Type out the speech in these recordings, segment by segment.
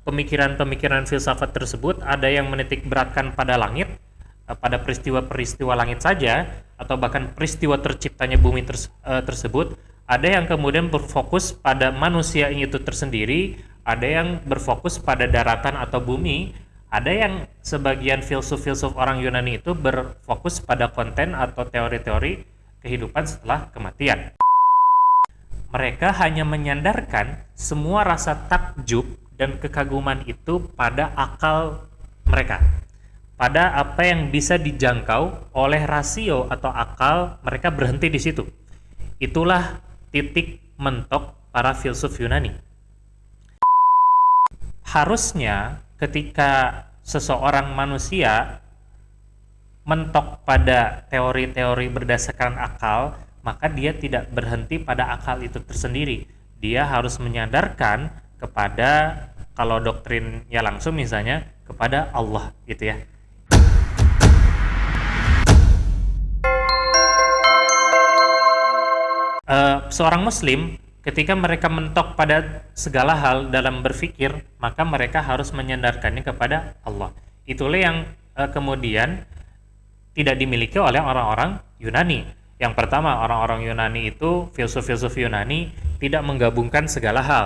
pemikiran-pemikiran filsafat tersebut ada yang menitik beratkan pada langit, pada peristiwa-peristiwa langit saja, atau bahkan peristiwa terciptanya bumi tersebut. Ada yang kemudian berfokus pada manusia itu tersendiri, ada yang berfokus pada daratan atau bumi, ada yang sebagian filsuf-filsuf orang Yunani itu berfokus pada konten atau teori-teori kehidupan setelah kematian. Mereka hanya menyandarkan semua rasa takjub dan kekaguman itu pada akal mereka, pada apa yang bisa dijangkau oleh rasio atau akal mereka, berhenti di situ. Itulah titik mentok para filsuf Yunani. Harusnya ketika seseorang manusia mentok pada teori-teori berdasarkan akal, maka dia tidak berhenti pada akal itu tersendiri. Dia harus menyandarkan kepada, kalau doktrinnya langsung misalnya, kepada Allah gitu ya. Seorang muslim ketika mereka mentok pada segala hal dalam berpikir, maka mereka harus menyandarkannya kepada Allah. Itulah yang kemudian tidak dimiliki oleh orang-orang Yunani. Yang pertama, orang-orang Yunani itu, filsuf-filsuf Yunani tidak menggabungkan segala hal.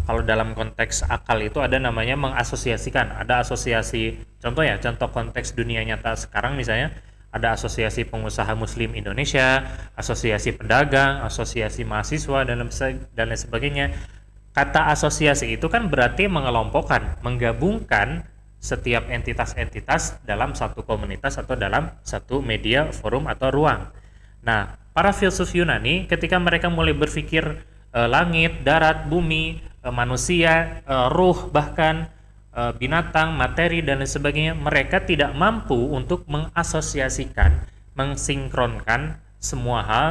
Kalau dalam konteks akal itu ada namanya mengasosiasikan. Ada asosiasi, contoh konteks dunia nyata sekarang misalnya, ada asosiasi pengusaha muslim Indonesia, asosiasi pedagang, asosiasi mahasiswa, dan lain sebagainya. Kata asosiasi itu kan berarti mengelompokkan, menggabungkan setiap entitas-entitas dalam satu komunitas atau dalam satu media, forum atau ruang. Nah, para filsuf Yunani ketika mereka mulai berpikir langit, darat, bumi, manusia, ruh, bahkan binatang, materi, dan lain sebagainya, mereka tidak mampu untuk mengasosiasikan, mensinkronkan semua hal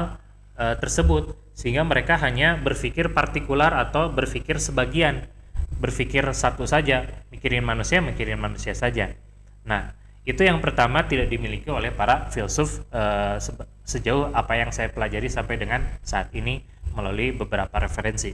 tersebut, sehingga mereka hanya berpikir partikular atau berpikir sebagian, berpikir satu saja, mikirin manusia saja. Nah, itu yang pertama tidak dimiliki oleh para filsuf sejauh apa yang saya pelajari sampai dengan saat ini melalui beberapa referensi.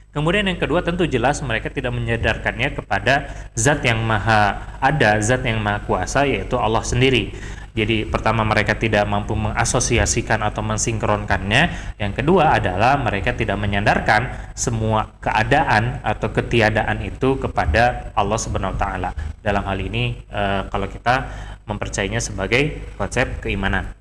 Kemudian yang kedua, tentu jelas mereka tidak menyadarkannya kepada zat yang maha ada, zat yang maha kuasa, yaitu Allah sendiri. Jadi pertama, mereka tidak mampu mengasosiasikan atau mensinkronkannya. Yang kedua adalah mereka tidak menyandarkan semua keadaan atau ketiadaan itu kepada Allah Subhanahu wa taala. Dalam hal ini kalau kita mempercayainya sebagai konsep keimanan.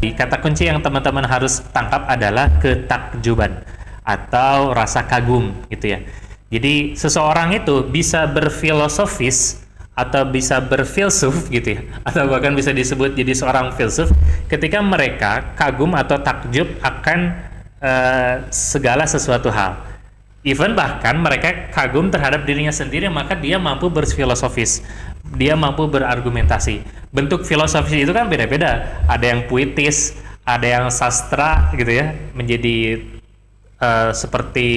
Kata kunci yang teman-teman harus tangkap adalah ketakjuban atau rasa kagum gitu ya. Jadi seseorang itu bisa berfilosofis atau bisa berfilsuf gitu ya, atau bahkan bisa disebut jadi seorang filsuf ketika mereka kagum atau takjub akan segala sesuatu hal. Even bahkan mereka kagum terhadap dirinya sendiri, maka dia mampu berfilosofis, dia mampu berargumentasi. Bentuk filosofis itu kan beda-beda, ada yang puitis, ada yang sastra gitu ya, menjadi seperti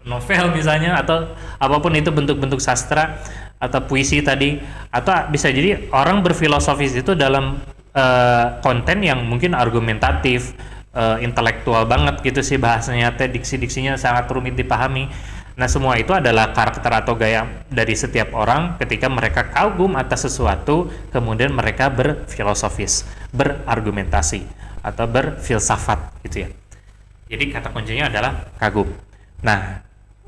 novel misalnya, atau apapun itu bentuk-bentuk sastra atau puisi tadi, atau bisa jadi orang berfilosofis itu dalam konten yang mungkin argumentatif, intelektual banget gitu sih bahasanya, diksi-diksinya sangat rumit dipahami. Nah, semua itu adalah karakter atau gaya dari setiap orang ketika mereka kagum atas sesuatu, kemudian mereka berfilosofis, berargumentasi atau berfilsafat gitu ya. Jadi kata kuncinya adalah kagum. Nah,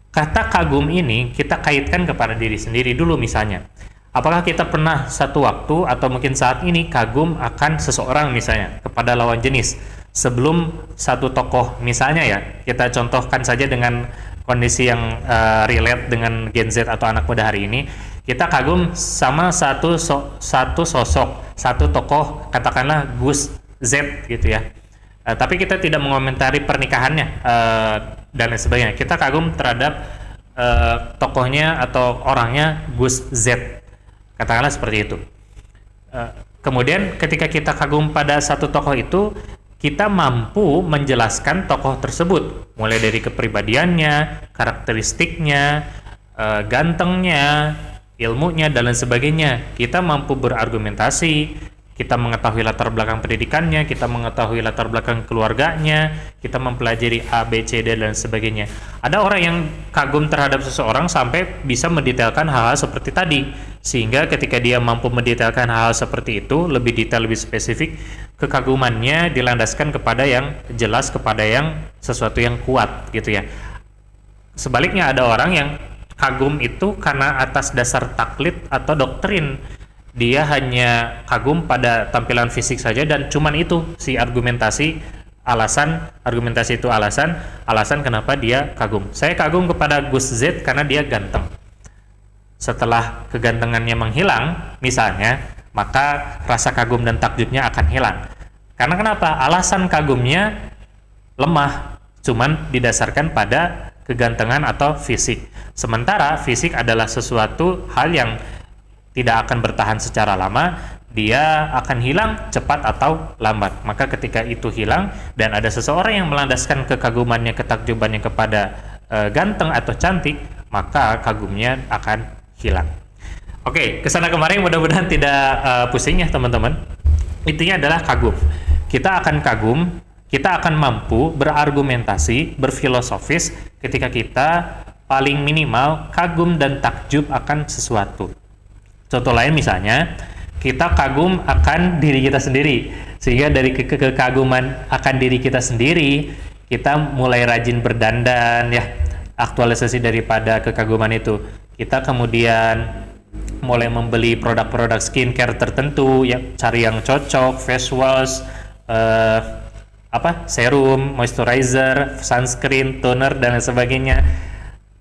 kata kagum ini kita kaitkan kepada diri sendiri dulu misalnya. Apakah kita pernah satu waktu atau mungkin saat ini kagum akan seseorang misalnya, kepada lawan jenis, sebelum satu tokoh misalnya ya, kita contohkan saja dengan kondisi yang relate dengan Gen Z atau anak muda hari ini, kita kagum sama satu sosok, satu tokoh, katakanlah Gus Z gitu ya. Tapi kita tidak mengomentari pernikahannya dan lain sebagainya. Kita kagum terhadap tokohnya atau orangnya Gus Z, katakanlah seperti itu. Kemudian ketika kita kagum pada satu tokoh itu, kita mampu menjelaskan tokoh tersebut, mulai dari kepribadiannya, karakteristiknya, gantengnya, ilmunya, dan lain sebagainya. Kita mampu berargumentasi, Kita mengetahui latar belakang pendidikannya, kita mengetahui latar belakang keluarganya, kita mempelajari A, B, C, D, dan sebagainya. Ada orang yang kagum terhadap seseorang sampai bisa mendetailkan hal-hal seperti tadi, sehingga ketika dia mampu mendetailkan hal-hal seperti itu, lebih detail, lebih spesifik, kekagumannya dilandaskan kepada yang jelas, kepada yang sesuatu yang kuat gitu ya. Sebaliknya ada orang yang kagum itu karena atas dasar taklid atau doktrin. Dia hanya kagum pada tampilan fisik saja dan cuman itu si argumentasi itu alasan kenapa dia kagum. Saya kagum kepada Gus Z karena dia ganteng. Setelah kegantengannya menghilang misalnya, maka rasa kagum dan takjubnya akan hilang. Karena kenapa? Alasan kagumnya lemah, cuman didasarkan pada kegantengan atau fisik. Sementara fisik adalah sesuatu hal yang tidak akan bertahan secara lama, dia akan hilang cepat atau lambat. Maka ketika itu hilang dan ada seseorang yang melandaskan kekagumannya, ketakjubannya kepada ganteng atau cantik, maka kagumnya akan hilang. Oke, kesana kemari mudah-mudahan tidak pusing ya teman-teman. Intinya adalah kagum. Kita akan kagum, kita akan mampu berargumentasi, berfilosofis ketika kita paling minimal kagum dan takjub akan sesuatu. Contoh lain misalnya, kita kagum akan diri kita sendiri, sehingga dari kekaguman akan diri kita sendiri, kita mulai rajin berdandan ya, aktualisasi daripada kekaguman itu. Kita kemudian mulai membeli produk-produk skincare tertentu, ya, cari yang cocok, face wash, serum, moisturizer, sunscreen, toner, dan sebagainya.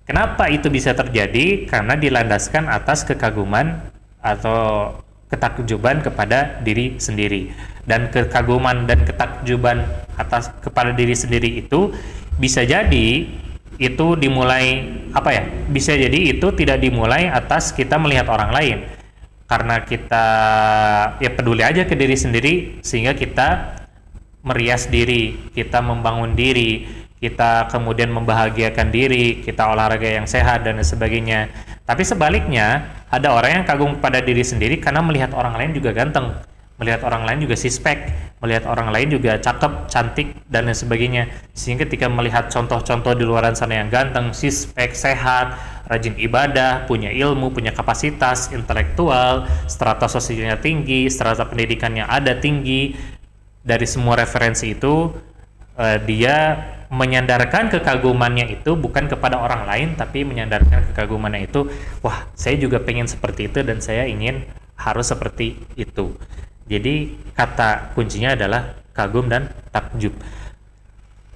Kenapa itu bisa terjadi? Karena dilandaskan atas kekaguman atau ketakjuban kepada diri sendiri. Dan kekaguman dan ketakjuban kepada diri sendiri itu bisa jadi itu dimulai bisa jadi itu tidak dimulai atas kita melihat orang lain, karena kita ya peduli aja ke diri sendiri sehingga kita merias diri, kita membangun diri, kita kemudian membahagiakan diri, kita olahraga yang sehat dan sebagainya. Tapi sebaliknya, ada orang yang kagum pada diri sendiri karena melihat orang lain juga ganteng, melihat orang lain juga sispek, melihat orang lain juga cakep, cantik, dan sebagainya. Sehingga ketika melihat contoh-contoh di luaran sana yang ganteng, sispek, sehat, rajin ibadah, punya ilmu, punya kapasitas intelektual, strata sosialnya tinggi, strata pendidikannya ada tinggi, dari semua referensi itu, dia menyandarkan kekagumannya itu bukan kepada orang lain, tapi menyandarkan kekagumannya itu, wah saya juga pengen seperti itu dan saya ingin harus seperti itu. Jadi kata kuncinya adalah kagum dan takjub.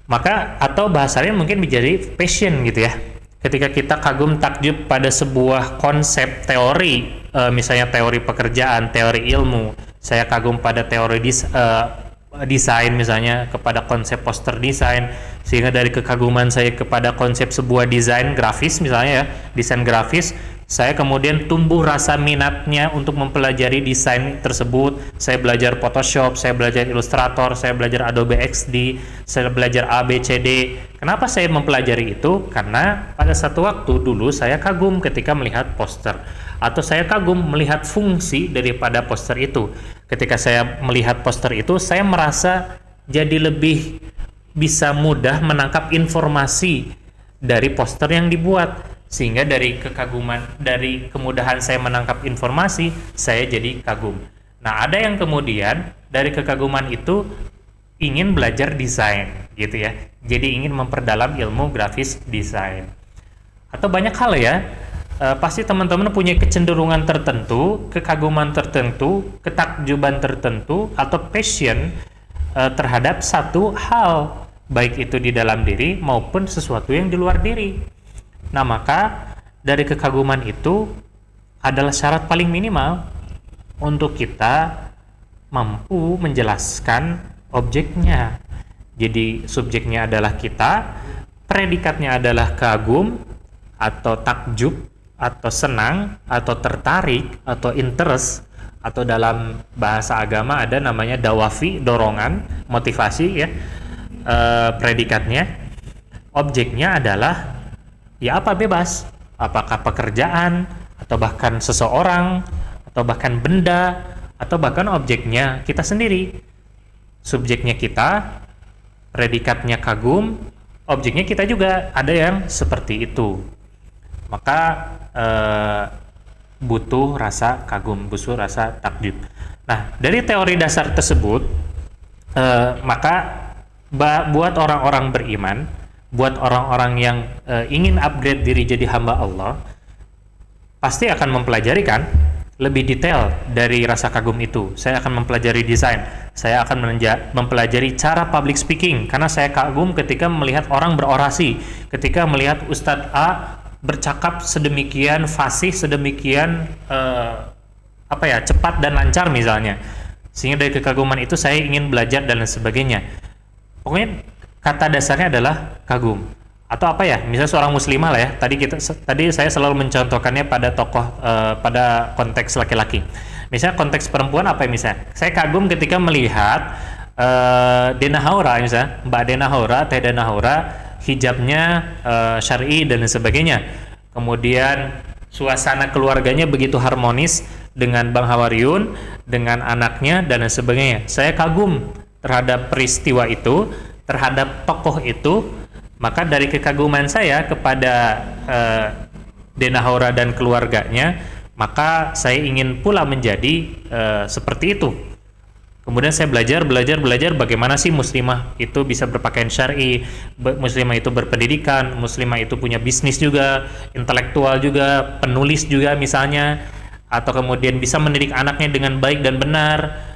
Maka atau bahasanya mungkin menjadi passion gitu ya. Ketika kita kagum takjub pada sebuah konsep teori, misalnya teori pekerjaan, teori ilmu, saya kagum pada teori desain misalnya, kepada konsep poster desain, sehingga dari kekaguman saya kepada konsep sebuah desain grafis misalnya ya, desain grafis, saya kemudian tumbuh rasa minatnya untuk mempelajari desain tersebut. Saya belajar Photoshop, saya belajar Illustrator, saya belajar Adobe XD, saya belajar A, B, C, D. Kenapa saya mempelajari itu? Karena pada satu waktu dulu saya kagum ketika melihat poster, atau saya kagum melihat fungsi daripada poster itu. Ketika saya melihat poster itu, saya merasa jadi lebih bisa mudah menangkap informasi dari poster yang dibuat. Sehingga dari kekaguman, dari kemudahan saya menangkap informasi, saya jadi kagum. Nah, ada yang kemudian dari kekaguman itu ingin belajar desain gitu ya. Jadi ingin memperdalam ilmu grafis desain. Atau banyak hal ya. Pasti teman-teman punya kecenderungan tertentu, kekaguman tertentu, ketakjuban tertentu, atau passion terhadap satu hal, baik itu di dalam diri maupun sesuatu yang di luar diri. Nah, maka dari kekaguman itu adalah syarat paling minimal untuk kita mampu menjelaskan objeknya. Jadi subjeknya adalah kita, predikatnya adalah kagum atau takjub atau senang atau tertarik atau interest, atau dalam bahasa agama ada namanya dawafi, dorongan, motivasi ya. Predikatnya, objeknya adalah ya apa, bebas, apakah pekerjaan atau bahkan seseorang atau bahkan benda atau bahkan objeknya kita sendiri. Subjeknya kita, predikatnya kagum, objeknya kita juga ada yang seperti itu. Maka butuh rasa kagum, butuh rasa takjub. Nah, dari teori dasar tersebut, maka buat orang-orang beriman, buat orang-orang yang ingin upgrade diri jadi hamba Allah, pasti akan mempelajari kan lebih detail dari rasa kagum itu. Saya akan mempelajari desain, saya akan mempelajari cara public speaking, karena saya kagum ketika melihat orang berorasi, ketika melihat Ustadz A bercakap sedemikian fasih, sedemikian cepat dan lancar misalnya, sehingga dari kekaguman itu saya ingin belajar dan lain sebagainya. Pokoknya kata dasarnya adalah kagum. Atau misalnya seorang muslimah lah ya, tadi saya selalu mencontohkannya pada tokoh pada konteks laki-laki. Misalnya konteks perempuan misalnya saya kagum ketika melihat Dena Haura, misalnya Mbak Dena Haura, Teh Dena Haura, hijabnya syar'i dan sebagainya, kemudian suasana keluarganya begitu harmonis dengan Bang Hawariun, dengan anaknya dan sebagainya. Saya kagum terhadap peristiwa itu, terhadap tokoh itu. Maka dari kekaguman saya kepada Dena Haura dan keluarganya, maka saya ingin pula menjadi seperti itu. Kemudian saya belajar bagaimana sih muslimah itu bisa berpakaian syar'i, muslimah itu berpendidikan, muslimah itu punya bisnis juga, intelektual juga, penulis juga misalnya, atau kemudian bisa mendidik anaknya dengan baik dan benar.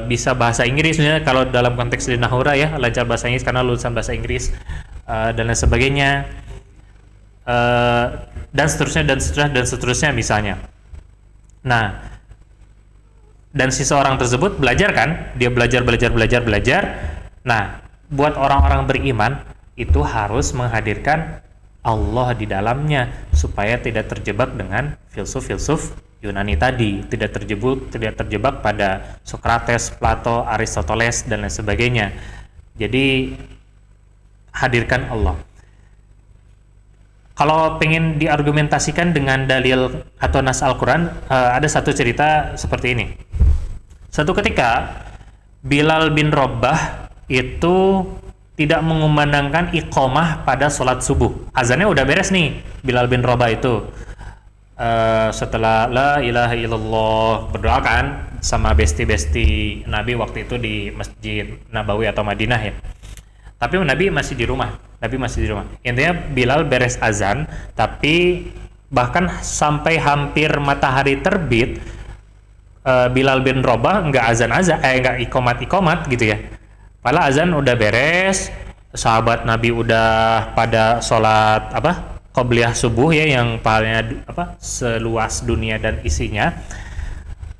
Bisa bahasa Inggris misalnya, kalau dalam konteks Dena Haura ya, lancar bahasa Inggris karena lulusan bahasa Inggris, dan lain sebagainya, dan seterusnya misalnya. Nah, dan si seorang tersebut belajar kan, dia belajar. Nah, buat orang-orang beriman itu harus menghadirkan Allah di dalamnya supaya tidak terjebak dengan filsuf Yunani tadi, tidak terjebak pada Socrates, Plato, Aristoteles dan lain sebagainya. Jadi hadirkan Allah. Kalau pengen diargumentasikan dengan dalil atau nas Al-Quran, ada satu cerita seperti ini. Satu ketika Bilal bin Rabah itu tidak mengumandangkan iqamah pada sholat subuh. Azannya udah beres nih, Bilal bin Rabah itu. Setelah la ilaha illallah, berdoa kan sama besti-besti Nabi waktu itu di Masjid Nabawi atau Madinah ya. Tapi Nabi masih di rumah. Intinya Bilal beres azan, tapi bahkan sampai hampir matahari terbit, Bilal bin Rabah nggak iqamat gitu ya. Padahal azan udah beres, sahabat Nabi udah pada sholat qobliyah subuh ya, yang pahalanya seluas dunia dan isinya,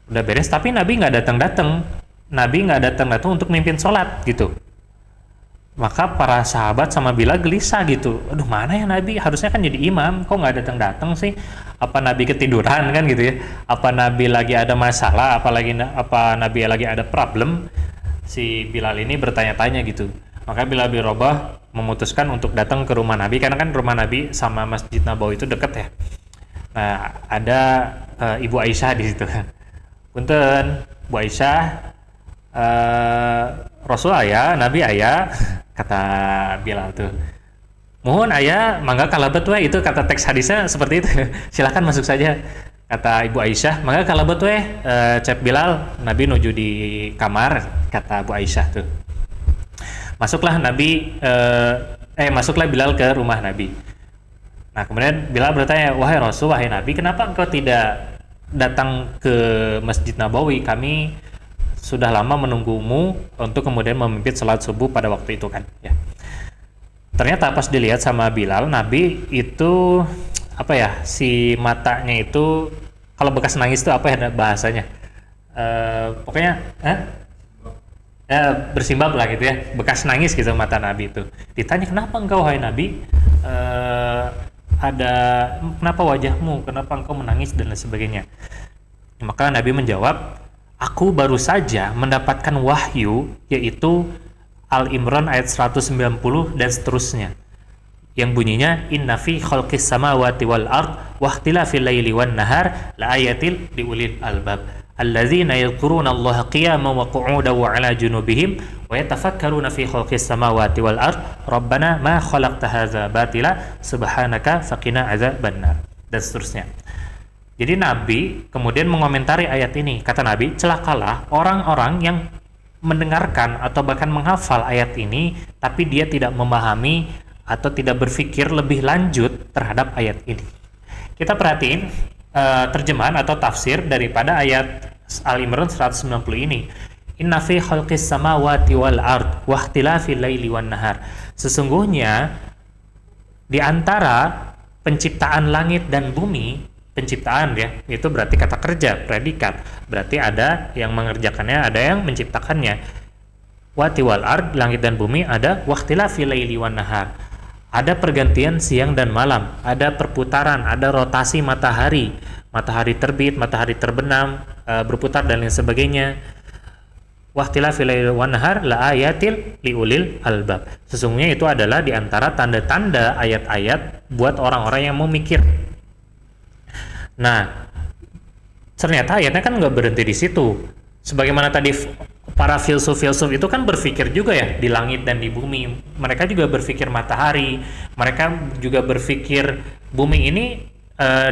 udah beres, tapi Nabi nggak datang untuk mimpin sholat gitu. Maka para sahabat sama Bilal gelisah gitu, aduh mana ya Nabi, harusnya kan jadi imam, kok nggak datang sih? Apa Nabi ketiduran kan gitu ya? Apa Nabi lagi ada masalah? Apa Nabi lagi ada problem? Si Bilal ini bertanya-tanya gitu. Maka Bilal bin Rabah memutuskan untuk datang ke rumah Nabi, karena kan rumah Nabi sama Masjid Nabawi itu deket ya. Nah, ada Ibu Aisyah di situ. Punten, Bu Aisyah, Rasul ayah, Nabi ayah, kata Bilal tuh. Mohon ayah, mangga kalabet we, itu kata teks hadisnya seperti itu. Silakan masuk saja, kata Ibu Aisyah. Mangga kalabet we, cep Bilal, Nabi nuju di kamar, kata Bu Aisyah tuh. Masuklah Bilal ke rumah Nabi. Nah, kemudian Bilal bertanya, wahai Rasul, wahai Nabi, kenapa engkau tidak datang ke Masjid Nabawi? Kami sudah lama menunggumu untuk kemudian memimpin salat subuh pada waktu itu kan ya. Ternyata pas dilihat sama Bilal, Nabi itu si matanya itu, kalau bekas nangis itu bahasanya, pokoknya bersimbab lah gitu ya, bekas nangis gitu mata Nabi itu. Ditanya, kenapa engkau wahai Nabi, kenapa wajahmu, kenapa engkau menangis dan lain sebagainya. Maka Nabi menjawab, aku baru saja mendapatkan wahyu, yaitu Al-Imran ayat 190 dan seterusnya, yang bunyinya inna fi khalqis samawati wal ard wa ikhtilafil laili wan nahar la ayatil liulil albab. alladzina yadhkuruna Allaha qiyaman wa qu'udan wa 'ala junubihim wa yatafakkaruna fi khalqis samawati wal ard rabbana ma khalaqta hadza batila subhanaka faqina adzabannar, dan seterusnya. Jadi Nabi kemudian mengomentari ayat ini. Kata Nabi, celakalah orang-orang yang mendengarkan atau bahkan menghafal ayat ini tapi dia tidak memahami atau tidak berpikir lebih lanjut terhadap ayat ini. Kita perhatiin terjemahan atau tafsir daripada ayat Al-Imran 190 ini. Inna fi khalqis samawati wal ard wa ikhtilafil laili wan nahar. Sesungguhnya di antara penciptaan langit dan bumi, penciptaan ya, itu berarti kata kerja, predikat. Berarti ada yang mengerjakannya, ada yang menciptakannya. Wati wal ard, langit dan bumi, ada waqtilafil laili wan nahar. Ada pergantian siang dan malam, ada perputaran, ada rotasi matahari, matahari terbit, matahari terbenam, berputar dan lain sebagainya. Waqtilafil laili wan nahar la ayatil liulil albab. Sesungguhnya itu adalah di antara tanda-tanda ayat-ayat buat orang-orang yang mau mikir. Nah, ternyata ayatnya kan nggak berhenti di situ. Sebagaimana tadi para filsuf-filsuf itu kan berpikir juga ya di langit dan di bumi. Mereka juga berpikir matahari. Mereka juga berpikir bumi ini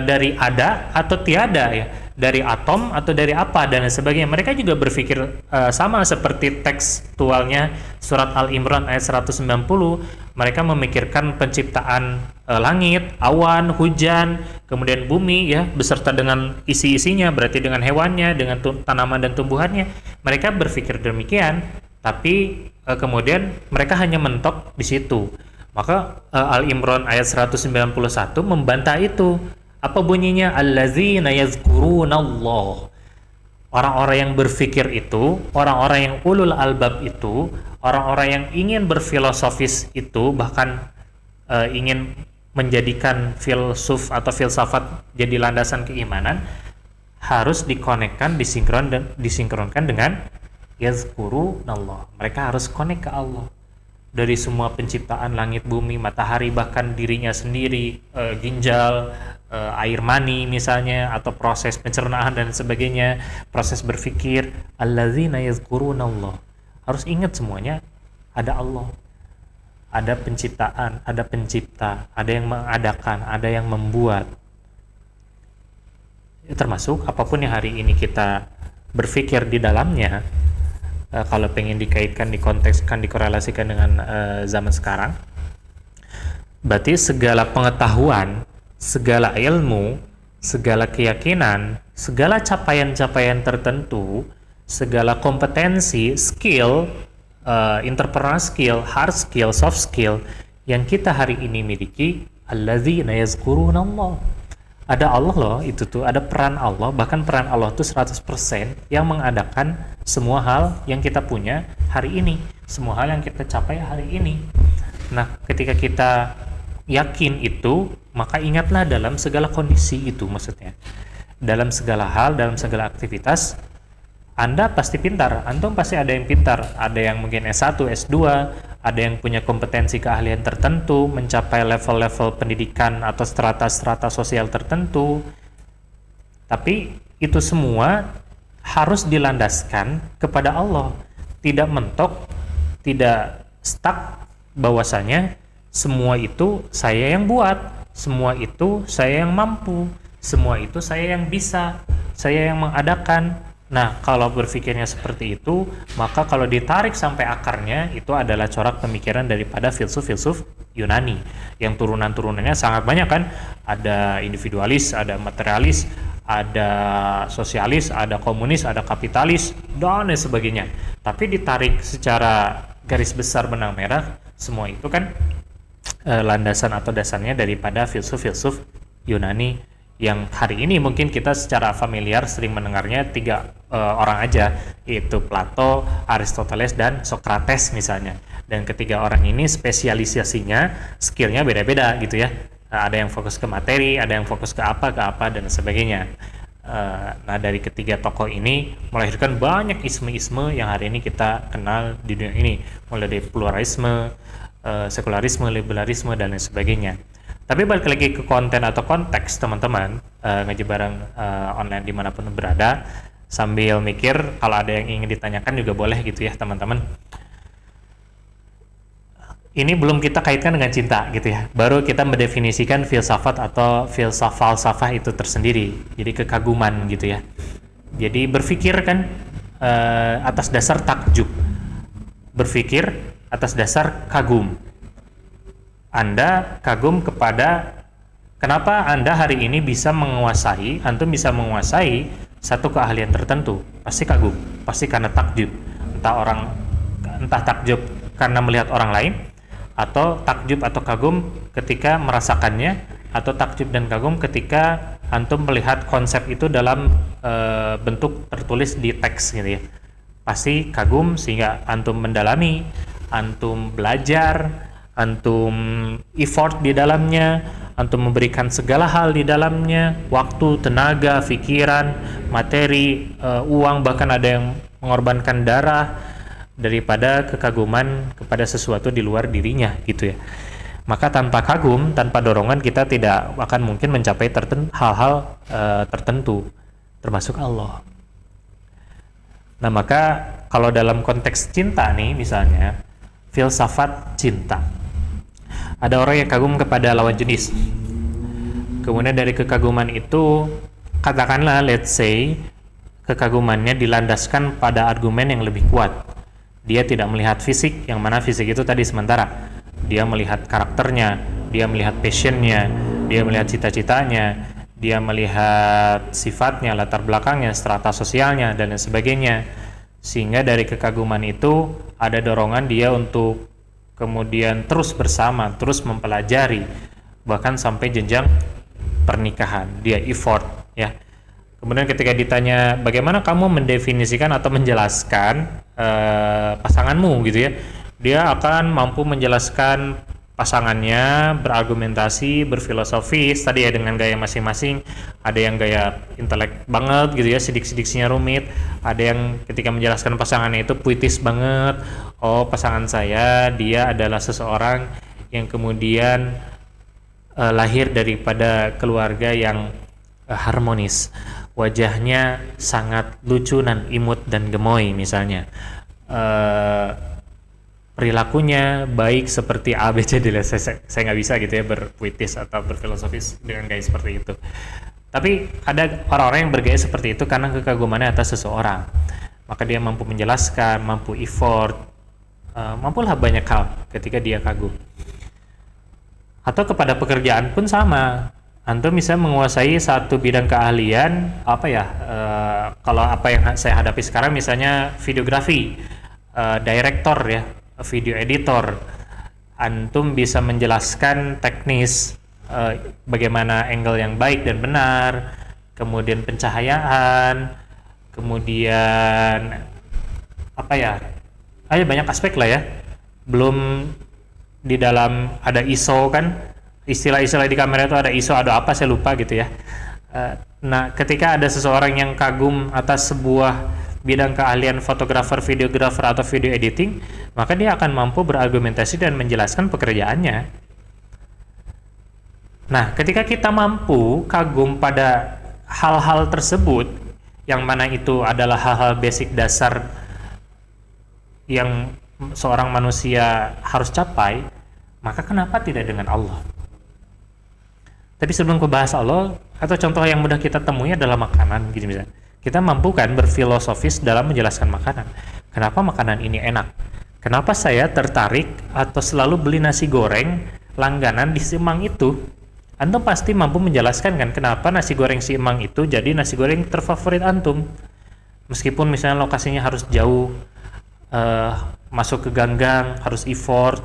dari ada atau tiada ya, dari atom atau dari apa dan sebagainya. Mereka juga berpikir sama seperti tekstualnya surat Al-Imran ayat 190. Mereka memikirkan penciptaan langit, awan, hujan, kemudian bumi ya beserta dengan isi-isinya, berarti dengan hewannya, dengan tanaman dan tumbuhannya. Mereka berpikir demikian, tapi kemudian mereka hanya mentok di situ. Maka Al-Imran ayat 191 membantah itu. Apa bunyinya? Allazina yazkurunallah. Orang-orang yang berpikir itu, orang-orang yang ulul albab itu, orang-orang yang ingin berfilosofis itu, bahkan ingin menjadikan filsuf atau filsafat jadi landasan keimanan, harus dikonekkan, disinkronkan dengan yazkurunallah. Mereka harus konek ke Allah. Dari semua penciptaan langit, bumi, matahari, bahkan dirinya sendiri, ginjal, air mani misalnya, atau proses pencernaan dan sebagainya, proses berpikir, allazina yazkurunallah. Harus ingat semuanya ada Allah. Ada penciptaan, ada pencipta, ada yang mengadakan, ada yang membuat. Termasuk apapun yang hari ini kita berpikir di dalamnya, kalau pengen dikaitkan, dikontekskan, dikorelasikan dengan zaman sekarang, berarti segala pengetahuan, segala ilmu, segala keyakinan, segala capaian-capaian tertentu, segala kompetensi, skill, entrepreneur skill, hard skill, soft skill yang kita hari ini miliki, alladzina yazkurunallah. Ada Allah loh, itu tuh ada peran Allah, bahkan peran Allah itu 100% yang mengadakan semua hal yang kita punya hari ini, semua hal yang kita capai hari ini. Nah, ketika kita yakin itu, maka ingatlah dalam segala kondisi itu, maksudnya dalam segala hal, dalam segala aktivitas, Anda pasti pintar, antum pasti ada yang pintar, ada yang mungkin S1, S2, ada yang punya kompetensi keahlian tertentu, mencapai level-level pendidikan atau strata-strata sosial tertentu. Tapi itu semua harus dilandaskan kepada Allah, tidak mentok, tidak stuck bahwasanya semua itu saya yang buat, semua itu saya yang mampu, semua itu saya yang bisa, saya yang mengadakan. Nah, kalau berpikirnya seperti itu, maka kalau ditarik sampai akarnya, itu adalah corak pemikiran daripada filsuf-filsuf Yunani, yang turunan-turunannya sangat banyak kan. Ada individualis, ada materialis, ada sosialis, ada komunis, ada kapitalis, dan lain sebagainya. Tapi ditarik secara garis besar benang merah, semua itu kan landasan atau dasarnya daripada filsuf-filsuf Yunani, yang hari ini mungkin kita secara familiar sering mendengarnya tiga orang aja, yaitu Plato, Aristoteles, dan Socrates misalnya. Dan ketiga orang ini spesialisasinya, skillnya beda-beda gitu ya. Ada yang fokus ke materi, ada yang fokus ke apa, dan sebagainya. Nah, dari ketiga tokoh ini melahirkan banyak isme-isme yang hari ini kita kenal di dunia ini, mulai dari pluralisme, sekularisme, liberalisme, dan lain sebagainya. Tapi balik lagi ke konten atau konteks teman-teman, ngaji bareng online dimanapun berada, Sambil mikir, kalau ada yang ingin ditanyakan juga boleh gitu ya teman-teman. Ini belum kita kaitkan dengan cinta gitu ya. Baru kita mendefinisikan filsafat atau falsafah itu tersendiri. Jadi kekaguman gitu ya. Jadi berpikir kan atas dasar takjub. Berpikir atas dasar kagum. Anda kagum kepada kenapa Anda hari ini bisa menguasai, antum bisa menguasai satu keahlian tertentu. Pasti kagum, pasti karena takjub. Entah takjub karena melihat orang lain, atau takjub atau kagum ketika merasakannya, atau takjub dan kagum ketika antum melihat konsep itu dalam bentuk tertulis di teks gitu ya. Pasti kagum sehingga antum mendalami, antum belajar, antum effort di dalamnya, antum memberikan segala hal di dalamnya, waktu, tenaga, pikiran, materi, uang, bahkan ada yang mengorbankan darah daripada kekaguman kepada sesuatu di luar dirinya gitu ya. Maka tanpa kagum, tanpa dorongan, kita tidak akan mungkin mencapai hal-hal tertentu, termasuk Allah. Nah, maka kalau dalam konteks cinta nih misalnya, filsafat cinta, ada orang yang kagum kepada lawan jenis, kemudian dari kekaguman itu, katakanlah let's say kekagumannya dilandaskan pada argumen yang lebih kuat. Dia tidak melihat fisik, yang mana fisik itu tadi sementara. Dia melihat karakternya, dia melihat passionnya, dia melihat cita-citanya, dia melihat sifatnya, latar belakangnya, strata sosialnya, dan lain sebagainya. Sehingga dari kekaguman itu ada dorongan dia untuk kemudian terus bersama, terus mempelajari, bahkan sampai jenjang pernikahan. Dia effort ya. Kemudian ketika ditanya bagaimana kamu mendefinisikan atau menjelaskan pasanganmu gitu ya, dia akan mampu menjelaskan pasangannya, berargumentasi, berfilosofis tadi ya dengan gaya masing-masing. Ada yang gaya intelek banget gitu ya, sidik-sidiksinya rumit. Ada yang ketika menjelaskan pasangannya itu puitis banget. Oh, pasangan saya dia adalah seseorang yang kemudian lahir daripada keluarga yang harmonis. Wajahnya sangat lucu dan imut dan gemoy misalnya. Perilakunya baik seperti A, B, C, D. Saya nggak bisa gitu ya berpuitis atau berfilosofis dengan gaya seperti itu. Tapi ada orang-orang yang bergaya seperti itu karena kekagumannya atas seseorang. Maka dia mampu menjelaskan, mampu effort, mampulah banyak hal ketika dia kagum. Atau kepada pekerjaan pun sama. Antum bisa menguasai satu bidang keahlian, kalau apa yang saya hadapi sekarang misalnya videografi, director ya, video editor. Antum bisa menjelaskan teknis bagaimana angle yang baik dan benar, kemudian pencahayaan, kemudian banyak aspek lah ya. Belum di dalam ada ISO kan, istilah-istilah di kamera itu ada ISO, ada apa saya lupa gitu ya. Nah, ketika ada seseorang yang kagum atas sebuah bidang keahlian fotografer, videografer atau video editing, maka dia akan mampu berargumentasi dan menjelaskan pekerjaannya. Nah, ketika kita mampu kagum pada hal-hal tersebut, yang mana itu adalah hal-hal basic dasar yang seorang manusia harus capai, maka kenapa tidak dengan Allah? Tapi sebelum ke bahas Allah, atau contoh yang mudah kita temui adalah makanan gitu misalnya. Kita mampu kan berfilosofis dalam menjelaskan makanan. Kenapa makanan ini enak? Kenapa saya tertarik atau selalu beli nasi goreng langganan di Siemang itu? Antum pasti mampu menjelaskan kan kenapa nasi goreng Siemang itu jadi nasi goreng terfavorit antum. Meskipun misalnya lokasinya harus jauh, masuk ke ganggang, harus effort,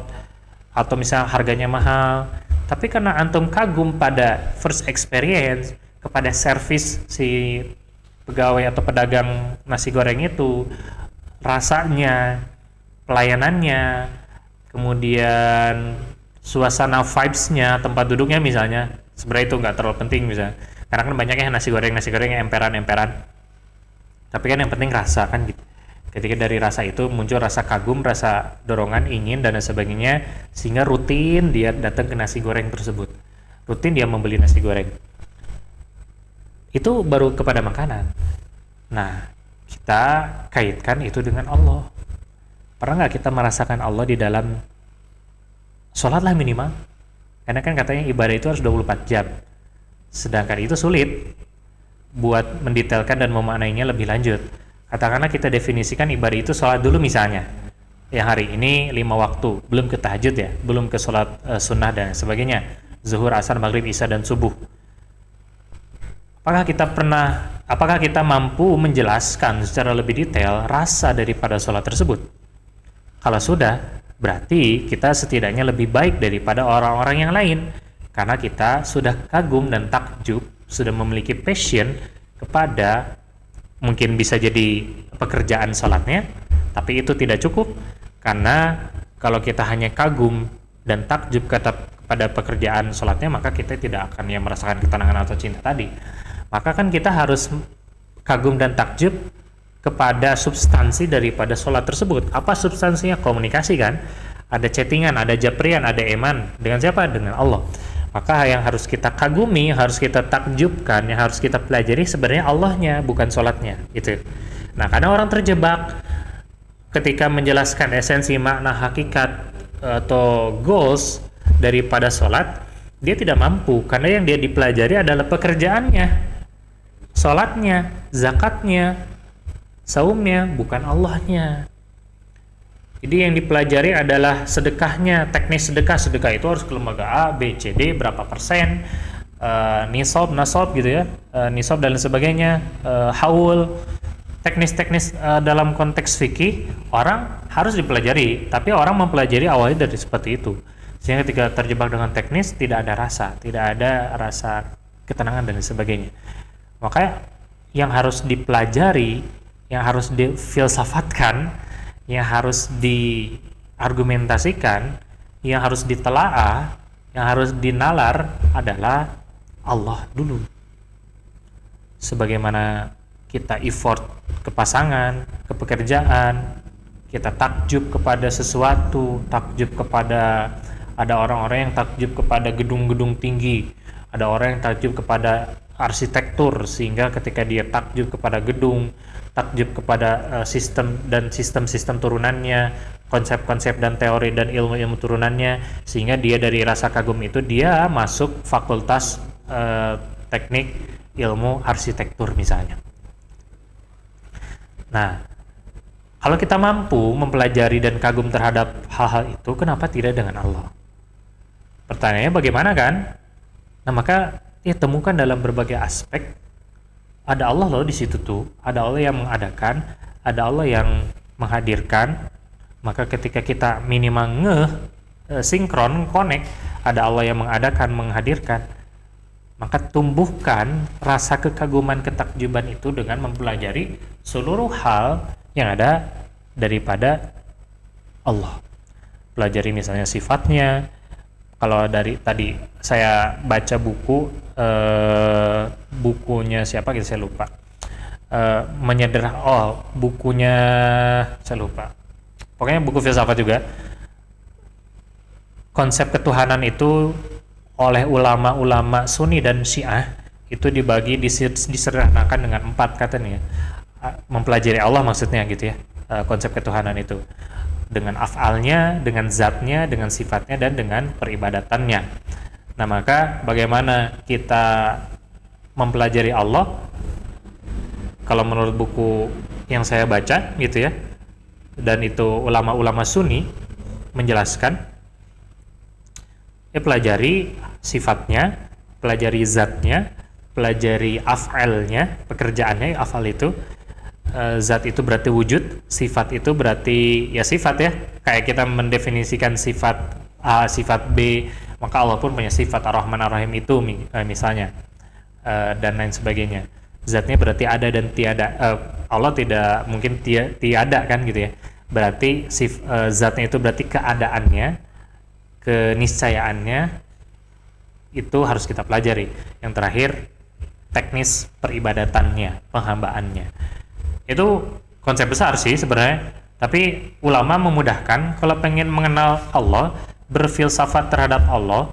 atau misalnya harganya mahal. Tapi karena antum kagum pada first experience, kepada service si pegawai atau pedagang nasi goreng itu, rasanya, pelayanannya, kemudian suasana vibes-nya, tempat duduknya misalnya, sebenarnya itu nggak terlalu penting misalnya. Karena kan banyaknya nasi goreng yang emperan-emperan. Tapi kan yang penting rasa kan gitu. Ketika dari rasa itu muncul rasa kagum, rasa dorongan, ingin, dan sebagainya, sehingga rutin dia datang ke nasi goreng tersebut. Rutin dia membeli nasi goreng. Itu baru kepada makanan. Nah, kita kaitkan itu dengan Allah. Pernah nggak kita merasakan Allah di dalam sholat lah minimal? Karena kan katanya ibadah itu harus 24 jam. Sedangkan itu sulit buat mendetailkan dan memaknainya lebih lanjut. Katakanlah kita definisikan ibadah itu sholat dulu misalnya. Yang hari ini 5 waktu, belum ke tahajud ya, belum ke sholat sunnah dan sebagainya. Zuhur, asar, maghrib, isya, dan subuh. Apakah kita mampu menjelaskan secara lebih detail rasa daripada sholat tersebut? Kalau sudah, berarti kita setidaknya lebih baik daripada orang-orang yang lain. Karena kita sudah kagum dan takjub, sudah memiliki passion kepada, mungkin bisa jadi pekerjaan sholatnya, tapi itu tidak cukup. Karena kalau kita hanya kagum dan takjub kepada pekerjaan sholatnya, maka kita tidak akan merasakan ketenangan atau cinta tadi. Maka kan kita harus kagum dan takjub kepada substansi daripada sholat tersebut. Apa substansinya? Komunikasi kan? Ada chattingan, ada japrian, ada eman. Dengan siapa? Dengan Allah. Maka yang harus kita kagumi, harus kita takjubkan, yang harus kita pelajari sebenarnya Allahnya, bukan sholatnya. Gitu. Nah, kadang orang terjebak ketika menjelaskan esensi, makna, hakikat, atau goals daripada sholat, dia tidak mampu. Karena yang dia dipelajari adalah pekerjaannya, sholatnya, zakatnya, saumnya, bukan Allahnya. Jadi yang dipelajari adalah sedekahnya, teknis sedekah itu harus ke lembaga A, B, C, D, berapa persen, nisab, nasab gitu ya, nisab dan sebagainya, haul, teknis-teknis dalam konteks fikih orang harus dipelajari, tapi orang mempelajari awalnya dari seperti itu. Sehingga ketika terjebak dengan teknis, tidak ada rasa ketenangan dan sebagainya. Makanya yang harus dipelajari, yang harus difilsafatkan, yang harus diargumentasikan, yang harus ditelaah, yang harus dinalar adalah Allah dulu. Sebagaimana kita effort ke pasangan, ke pekerjaan, kita takjub kepada sesuatu, takjub kepada, ada orang-orang yang takjub kepada gedung-gedung tinggi, ada orang yang takjub kepada arsitektur, sehingga ketika dia takjub kepada gedung, takjub kepada sistem turunannya, konsep-konsep dan teori dan ilmu-ilmu turunannya, sehingga dia dari rasa kagum itu dia masuk fakultas teknik ilmu arsitektur misalnya. Nah, kalau kita mampu mempelajari dan kagum terhadap hal-hal itu, kenapa tidak dengan Allah? Pertanyaannya bagaimana kan? Nah, maka temukan dalam berbagai aspek. Ada Allah loh di situ tuh, ada Allah yang mengadakan, ada Allah yang menghadirkan. Maka ketika kita minimal sinkron, connect, ada Allah yang mengadakan, menghadirkan, maka tumbuhkan rasa kekaguman, ketakjuban itu dengan mempelajari seluruh hal yang ada daripada Allah. Pelajari misalnya sifatnya. Kalau dari tadi saya baca bukunya siapa gitu saya lupa, bukunya saya lupa, pokoknya buku filsafat juga. Konsep ketuhanan itu oleh ulama-ulama Sunni dan Syiah itu dibagi, disederhanakan dengan 4 katanya. Mempelajari Allah maksudnya gitu ya, konsep ketuhanan itu dengan af'alnya, dengan zatnya, dengan sifatnya, dan dengan peribadatannya. Nah, maka bagaimana kita mempelajari Allah? Kalau menurut buku yang saya baca gitu ya, dan itu ulama-ulama Sunni menjelaskan, pelajari sifatnya, pelajari zatnya, pelajari af'alnya, pekerjaannya, af'al itu. Zat itu berarti wujud, sifat itu berarti ya sifat ya, kayak kita mendefinisikan sifat A, sifat B, maka Allah pun punya sifat Ar-Rahman Ar-Rahim itu misalnya, dan lain sebagainya. Zatnya berarti ada dan tiada, Allah tidak mungkin tiada kan gitu ya, berarti zatnya itu berarti keadaannya, keniscayaannya itu harus kita pelajari. Yang terakhir teknis peribadatannya, penghambaannya. Itu konsep besar sih sebenarnya, tapi ulama memudahkan kalau pengen mengenal Allah, berfilsafat terhadap Allah,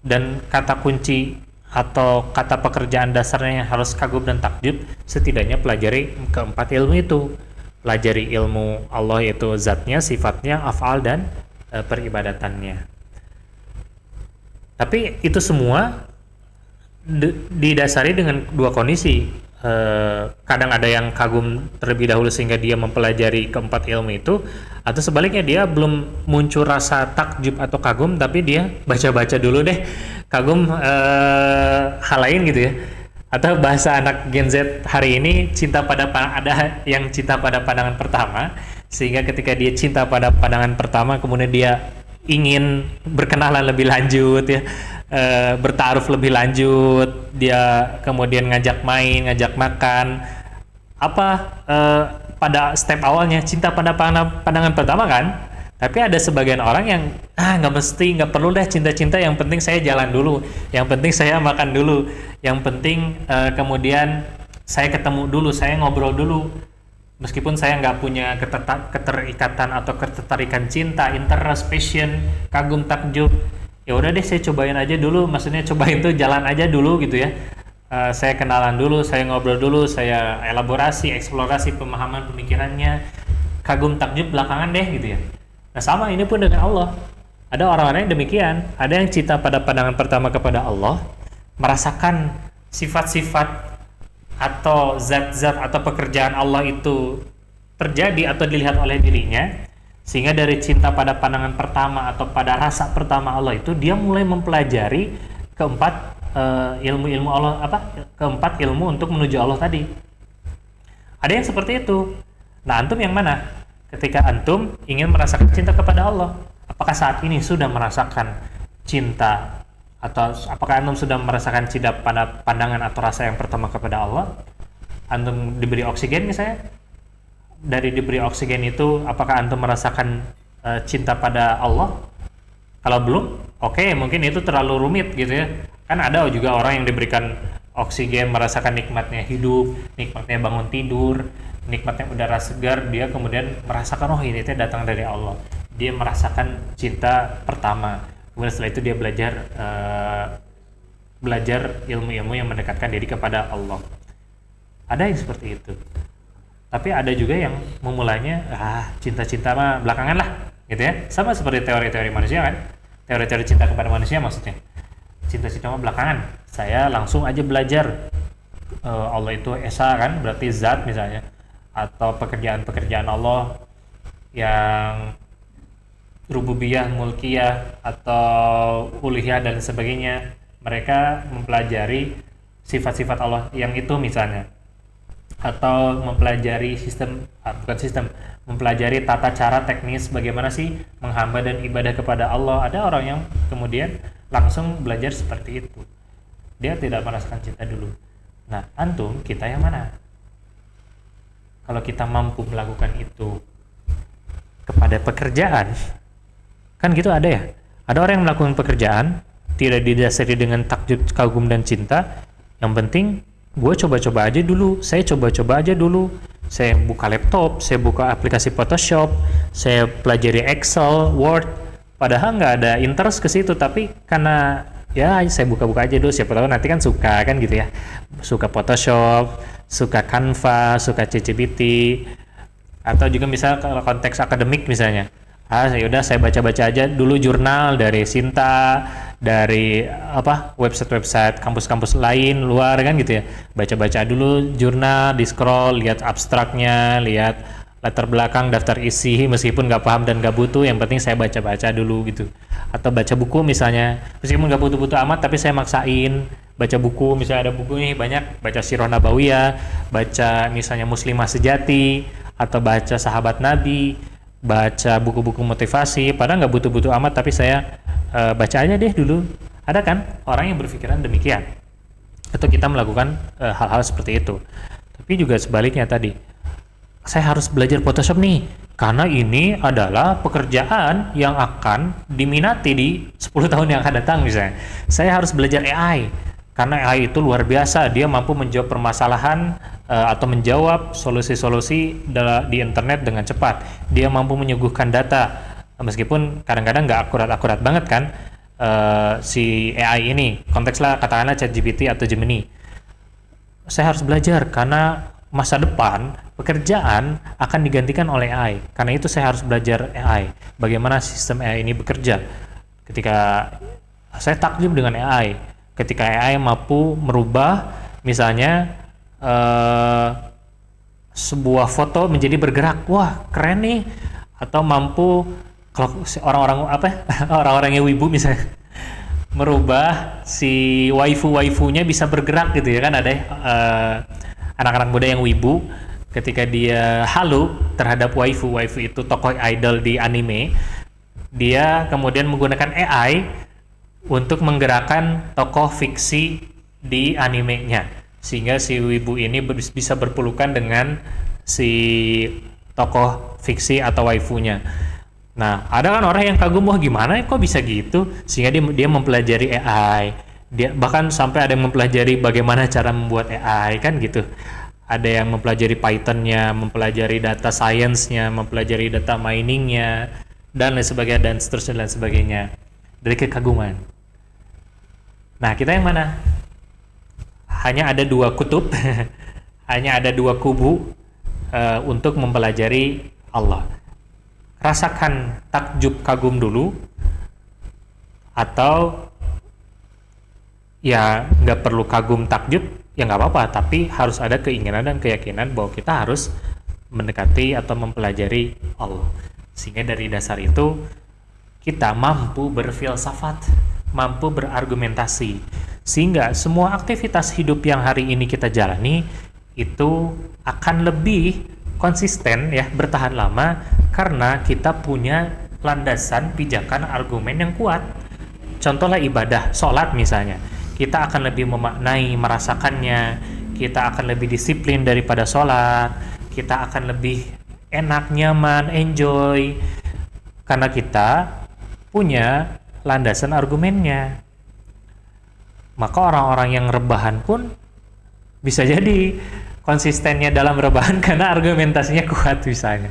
dan kata kunci atau kata pekerjaan dasarnya yang harus kagum dan takjub, setidaknya pelajari keempat ilmu itu. Pelajari ilmu Allah, yaitu zatnya, sifatnya, af'al, dan peribadatannya. Tapi itu semua didasari dengan dua kondisi. Kadang ada yang kagum terlebih dahulu sehingga dia mempelajari keempat ilmu itu, atau sebaliknya dia belum muncul rasa takjub atau kagum, tapi dia baca-baca dulu deh, kagum hal lain gitu ya. Atau bahasa anak Gen Z hari ini, ada yang cinta pada pandangan pertama, sehingga ketika dia cinta pada pandangan pertama kemudian dia ingin berkenalan lebih lanjut ya, bertaaruf lebih lanjut, dia kemudian ngajak main, ngajak makan, pada step awalnya cinta pada pandangan pertama kan. Tapi ada sebagian orang yang nggak perlu deh cinta-cinta, yang penting saya jalan dulu, yang penting saya makan dulu, yang penting kemudian saya ketemu dulu, saya ngobrol dulu, meskipun saya nggak punya keterikatan atau ketertarikan cinta, interest, passion, kagum, takjub, ya udah deh saya cobain aja dulu. Maksudnya cobain tuh jalan aja dulu gitu ya. Saya kenalan dulu, saya ngobrol dulu, saya elaborasi, eksplorasi pemahaman pemikirannya, kagum takjub belakangan deh gitu ya. Nah sama ini pun dengan Allah. Ada orang-orang yang demikian, ada yang cinta pada pandangan pertama kepada Allah, merasakan sifat-sifat atau zat-zat atau pekerjaan Allah itu terjadi atau dilihat oleh dirinya, sehingga dari cinta pada pandangan pertama atau pada rasa pertama Allah itu dia mulai mempelajari keempat ilmu-ilmu Allah, keempat ilmu untuk menuju Allah tadi. Ada yang seperti itu. Nah antum yang mana? Ketika antum ingin merasakan cinta kepada Allah, apakah saat ini sudah merasakan cinta, atau apakah antum sudah merasakan cinta pada pandangan atau rasa yang pertama kepada Allah? Antum diberi oksigen misalnya, dari diberi oksigen itu apakah antum merasakan cinta pada Allah? Kalau belum, oke, mungkin itu terlalu rumit gitu ya. Kan ada juga orang yang diberikan oksigen merasakan nikmatnya hidup, nikmatnya bangun tidur, nikmatnya udara segar, dia kemudian merasakan ini datang dari Allah. Dia merasakan cinta pertama. Kemudian setelah itu dia belajar ilmu-ilmu yang mendekatkan diri kepada Allah. Ada yang seperti itu. Tapi ada juga yang memulainya cinta-cinta mah belakangan lah gitu ya. Sama seperti teori-teori manusia kan. Teori-teori cinta kepada manusia maksudnya. Cinta-cinta mah belakangan. Saya langsung aja belajar Allah itu esa kan, berarti zat misalnya, atau pekerjaan-pekerjaan Allah yang rububiyah, mulkiyah, atau uluhiyah dan sebagainya. Mereka mempelajari sifat-sifat Allah yang itu misalnya, atau mempelajari mempelajari tata cara teknis bagaimana sih menghamba dan ibadah kepada Allah. Ada orang yang kemudian langsung belajar seperti itu, dia tidak merasakan cinta dulu. Nah antum, kita yang mana? Kalau kita mampu melakukan itu kepada pekerjaan, kan gitu ada ya, ada orang yang melakukan pekerjaan tidak didasari dengan takjub, kagum dan cinta, yang penting gue coba-coba aja dulu, saya coba-coba aja dulu, saya buka laptop, saya buka aplikasi Photoshop, saya pelajari Excel, Word, padahal nggak ada interest ke situ, tapi karena ya saya buka-buka aja dulu, siapa tahu nanti kan suka kan gitu ya, suka Photoshop, suka Canva, suka ChatGPT, atau juga misalnya kalau konteks akademik misalnya, yaudah saya baca-baca aja dulu jurnal dari Sinta, dari website-website kampus-kampus lain luar kan gitu ya, baca-baca dulu jurnal, di scroll, lihat abstraknya, lihat latar belakang, daftar isi, meskipun nggak paham dan nggak butuh, yang penting saya baca-baca dulu gitu. Atau baca buku misalnya, meskipun nggak butuh-butuh amat, tapi saya maksain baca buku, misalnya ada buku nih banyak, baca Sirah Nabawiyah, baca misalnya Muslimah Sejati, atau baca Sahabat Nabi, baca buku-buku motivasi, padahal nggak butuh-butuh amat, tapi saya baca aja deh dulu. Ada kan orang yang berpikiran demikian, atau kita melakukan hal-hal seperti itu. Tapi juga sebaliknya tadi, saya harus belajar Photoshop nih karena ini adalah pekerjaan yang akan diminati di 10 tahun yang akan datang misalnya. Saya harus belajar AI karena AI itu luar biasa, dia mampu menjawab permasalahan atau menjawab solusi-solusi di internet dengan cepat. Dia mampu menyuguhkan data, meskipun kadang-kadang nggak akurat-akurat banget kan, si AI ini, kontekslah katakanlah ChatGPT atau Gemini. Saya harus belajar karena masa depan pekerjaan akan digantikan oleh AI. Karena itu saya harus belajar AI. Bagaimana sistem AI ini bekerja. Ketika saya takjub dengan AI, ketika AI mampu merubah misalnya sebuah foto menjadi bergerak, wah keren nih. Atau mampu, kalau orang-orang orang-orang yang wibu misalnya merubah si waifu-waifunya bisa bergerak gitu ya kan, ada anak-anak muda yang wibu ketika dia halu terhadap waifu itu tokoh idol di anime, dia kemudian menggunakan AI untuk menggerakkan tokoh fiksi di animenya sehingga si wibu ini bisa berpelukan dengan si tokoh fiksi atau waifunya. Nah, ada kan orang yang kagum, wah gimana kok bisa gitu, sehingga dia mempelajari AI. Dia bahkan sampai ada yang mempelajari bagaimana cara membuat AI kan gitu. Ada yang mempelajari Python-nya, mempelajari data science-nya, mempelajari data mining-nya, dan lain sebagainya, dan seterusnya dan sebagainya. Dari kekaguman. Nah, kita yang mana? Hanya ada dua kutub, hanya ada dua kubu untuk mempelajari Allah. Rasakan takjub kagum dulu, atau ya nggak perlu kagum takjub, ya nggak apa-apa, tapi harus ada keinginan dan keyakinan bahwa kita harus mendekati atau mempelajari Allah. Sehingga dari dasar itu kita mampu berfilsafat, mampu berargumentasi, sehingga semua aktivitas hidup yang hari ini kita jalani itu akan lebih konsisten ya, bertahan lama, karena kita punya landasan pijakan argumen yang kuat. Contohlah ibadah, sholat misalnya, kita akan lebih memaknai, merasakannya, kita akan lebih disiplin daripada sholat, kita akan lebih enak, nyaman, enjoy, karena kita punya landasan argumennya. Maka orang-orang yang rebahan pun bisa jadi konsistennya dalam rebahan karena argumentasinya kuat misalnya.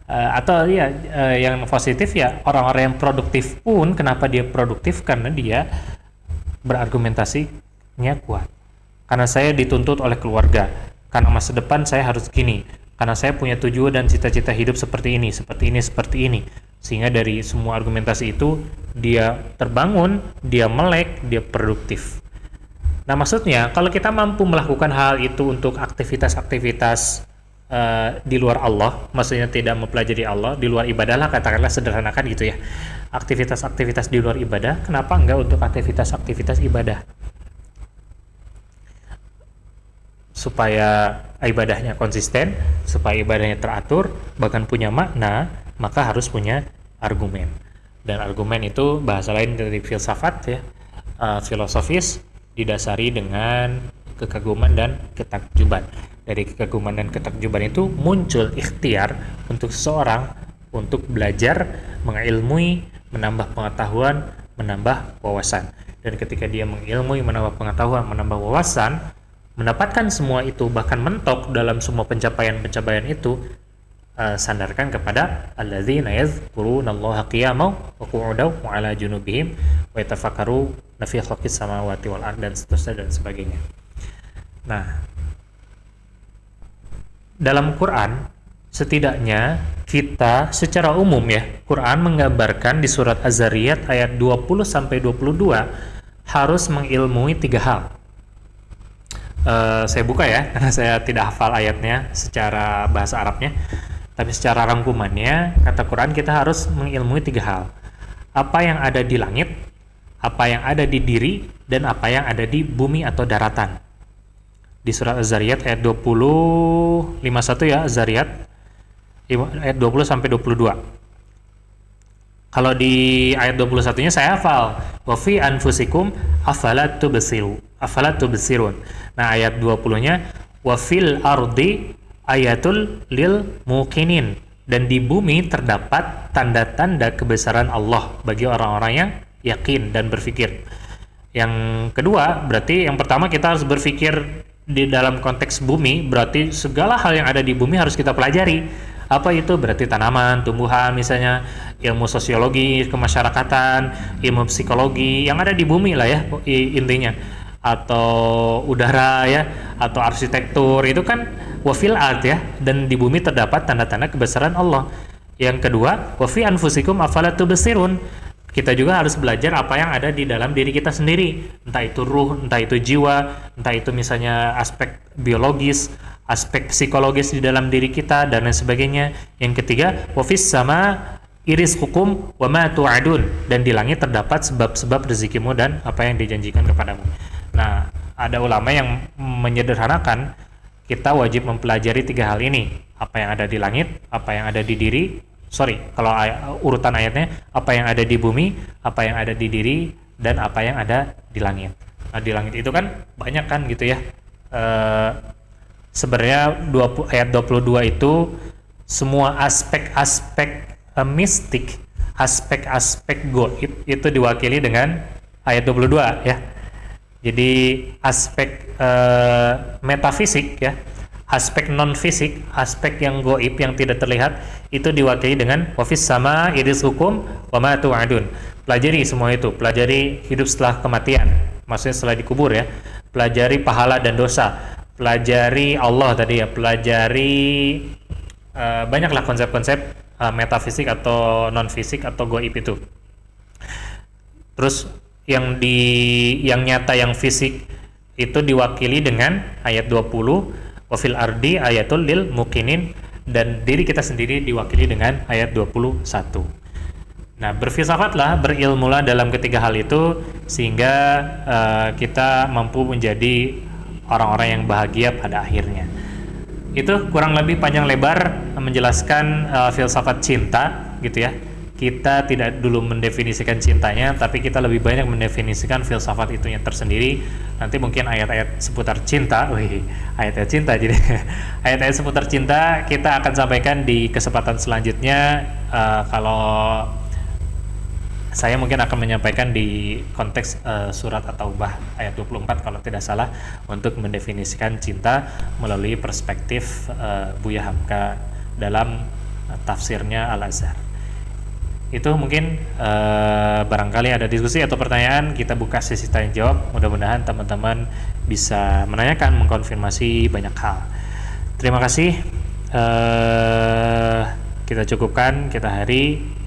Atau ya yang positif ya, orang-orang yang produktif pun kenapa dia produktif, karena dia berargumentasinya kuat. Karena saya dituntut oleh keluarga, karena masa depan saya harus gini, karena saya punya tujuan dan cita-cita hidup seperti ini, seperti ini, seperti ini. Sehingga dari semua argumentasi itu dia terbangun, dia melek, dia produktif. Nah, maksudnya kalau kita mampu melakukan hal itu untuk aktivitas-aktivitas di luar Allah, maksudnya tidak mempelajari Allah, di luar ibadah lah, katakanlah, sederhanakan gitu ya, aktivitas-aktivitas di luar ibadah, kenapa enggak untuk aktivitas-aktivitas ibadah, supaya ibadahnya konsisten, supaya ibadahnya teratur, bahkan punya makna, maka harus punya argumen. Dan argumen itu bahasa lain dari filsafat ya, filosofis, didasari dengan kekaguman dan ketakjuban. Dari kekaguman dan ketakjuban itu muncul ikhtiar untuk seseorang untuk belajar, mengilmui, menambah pengetahuan, menambah wawasan. Dan ketika dia mengilmui, menambah pengetahuan, menambah wawasan, mendapatkan semua itu, bahkan mentok dalam semua pencapaian-pencapaian itu, sandarkan kepada alladzina yadhkurunallaha qiyaman wa qu'udan wa 'ala junubihim wa yatafakkaruna fi khalqis samawati wal ardh, dan seterusnya dan sebagainya. Nah, dalam Quran setidaknya kita secara umum ya, Quran menggambarkan di surat Az-Zariyat ayat 20 sampai 22 harus mengilmui 3 hal. Saya buka ya, karena saya tidak hafal ayatnya secara bahasa Arabnya. Tapi secara rangkumannya, kata Quran, kita harus mengilmui 3 hal. Apa yang ada di langit, apa yang ada di diri, dan apa yang ada di bumi atau daratan. Di surat Az-Zariyat ayat 20, 51 ya, Az-Zariyat ayat 20 sampai 22. Kalau di ayat 21-nya saya hafal. Wa fi anfusikum afalat tubsirun. Nah, ayat 20-nya wa fil ardi ayatul lil muqinin, dan di bumi terdapat tanda-tanda kebesaran Allah bagi orang-orang yang yakin dan berfikir. Yang kedua, berarti yang pertama kita harus berfikir di dalam konteks bumi, berarti segala hal yang ada di bumi harus kita pelajari. Apa itu? Berarti tanaman, tumbuhan misalnya, ilmu sosiologi kemasyarakatan, ilmu psikologi yang ada di bumi lah ya intinya, atau udara ya, atau arsitektur, itu kan wafil ard ya, dan di bumi terdapat tanda-tanda kebesaran Allah. Yang kedua, wafi anfusikum afala tubsirun, kita juga harus belajar apa yang ada di dalam diri kita sendiri, entah itu ruh, entah itu jiwa, entah itu misalnya aspek biologis, aspek psikologis di dalam diri kita, dan lain sebagainya. Yang ketiga, wafis sama iris hukum wa ma tu'adun, dan di langit terdapat sebab-sebab rezekimu dan apa yang dijanjikan kepadamu. Nah, ada ulama yang menyederhanakan, kita wajib mempelajari 3 hal ini, apa yang ada di langit, apa yang ada di diri, kalau urutan ayatnya, apa yang ada di bumi, apa yang ada di diri, dan apa yang ada di langit. Nah, di langit itu kan banyak kan gitu ya. Sebenarnya ayat 22 itu semua aspek-aspek mistik, aspek-aspek gaib itu diwakili dengan ayat 22 ya. Jadi aspek metafisik ya, aspek non fisik, aspek yang gaib yang tidak terlihat itu diwakili dengan wafis sama iris hukum wa ma tu'adun. Pelajari semua itu, pelajari hidup setelah kematian, maksudnya setelah dikubur ya. Pelajari pahala dan dosa, pelajari Allah tadi ya, pelajari banyaklah konsep-konsep metafisik atau non fisik atau gaib itu. Terus yang nyata, yang fisik itu diwakili dengan ayat 20 wafil ardi ayatul lil mukinin, dan diri kita sendiri diwakili dengan ayat 21. Nah, berfilsafatlah, berilmulah dalam ketiga hal itu sehingga kita mampu menjadi orang-orang yang bahagia pada akhirnya. Itu kurang lebih panjang lebar menjelaskan filsafat cinta gitu ya. Kita tidak dulu mendefinisikan cintanya, tapi kita lebih banyak mendefinisikan filsafat itunya tersendiri. Nanti mungkin ayat-ayat seputar cinta, ayat-ayat cinta jadi ayat-ayat seputar cinta kita akan sampaikan di kesempatan selanjutnya. Kalau saya mungkin akan menyampaikan di konteks surat At-Taubah ayat 24 kalau tidak salah, untuk mendefinisikan cinta melalui perspektif Buya Hamka dalam tafsirnya Al-Azhar. Itu mungkin barangkali ada diskusi atau pertanyaan, kita buka sesi tanya jawab. Mudah-mudahan teman-teman bisa menanyakan, mengkonfirmasi banyak hal. Terima kasih. Kita cukupkan, kita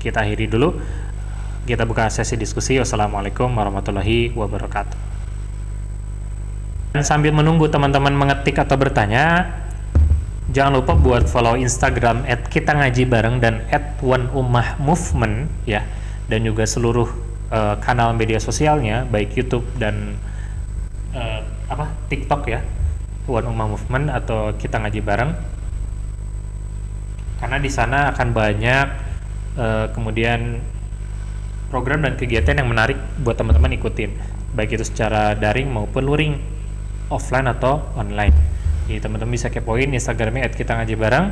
akhiri dulu. Kita buka sesi diskusi. Wassalamualaikum warahmatullahi wabarakatuh. Dan sambil menunggu teman-teman mengetik atau bertanya, jangan lupa buat follow Instagram @kitangajibareng dan @OneUmmahMovement ya, dan juga seluruh kanal media sosialnya baik YouTube dan TikTok ya, One Ummah Movement atau Kita Ngaji Bareng, karena di sana akan banyak kemudian program dan kegiatan yang menarik buat teman-teman ikutin, baik itu secara daring maupun luring, offline atau online. Jadi teman-teman bisa kepoin Instagramnya @kitangajibareng.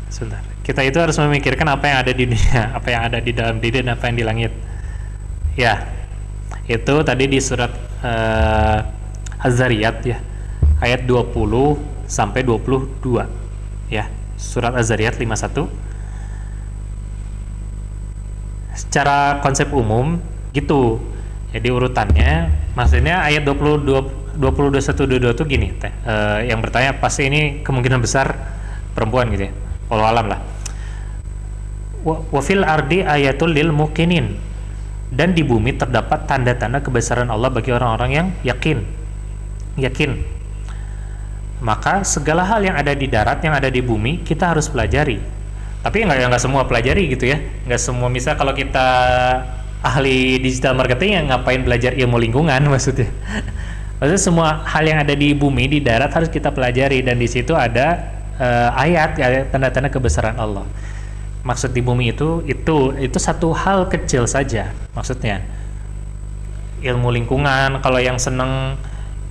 Sebentar, kita itu harus memikirkan apa yang ada di dunia, apa yang ada di dalam diri, dan apa yang di langit. Ya, itu tadi di surat Az-Zariyat ya, ayat 20 sampai 22 ya, surat Az-Zariyat 51. Secara konsep umum gitu. Jadi urutannya, maksudnya ayat 20, 21, 22 itu gini, yang bertanya pasti ini kemungkinan besar perempuan gitu ya, wallahu alam lah. Wa fil ardi ayatul lil mukinin, dan di bumi terdapat tanda-tanda kebesaran Allah bagi orang-orang yang yakin. Maka segala hal yang ada di darat, yang ada di bumi, kita harus pelajari. Tapi nggak semua pelajari gitu ya, nggak semua. Misal kalau kita ahli digital marketing, yang ngapain belajar ilmu lingkungan maksudnya. Maksudnya semua hal yang ada di bumi, di darat harus kita pelajari, dan di situ ada ayat tanda-tanda kebesaran Allah. Maksud di bumi itu satu hal kecil saja. Maksudnya ilmu lingkungan, kalau yang seneng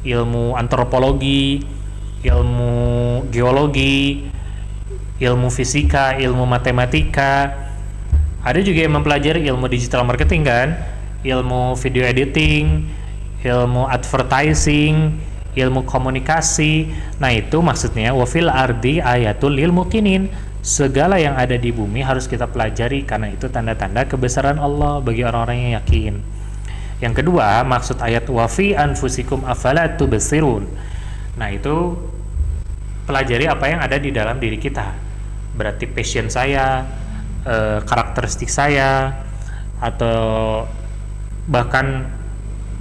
ilmu antropologi, ilmu geologi, ilmu fisika, ilmu matematika, ada juga yang mempelajari ilmu digital marketing kan, ilmu video editing, ilmu advertising, ilmu komunikasi. Nah itu maksudnya wafil ardi ayatul lil mukinin, segala yang ada di bumi harus kita pelajari karena itu tanda-tanda kebesaran Allah bagi orang-orang yang yakin. Yang kedua, maksud ayat wa fi anfusikum afala tubsirun. Nah, itu pelajari apa yang ada di dalam diri kita. Berarti passion saya, karakteristik saya, atau bahkan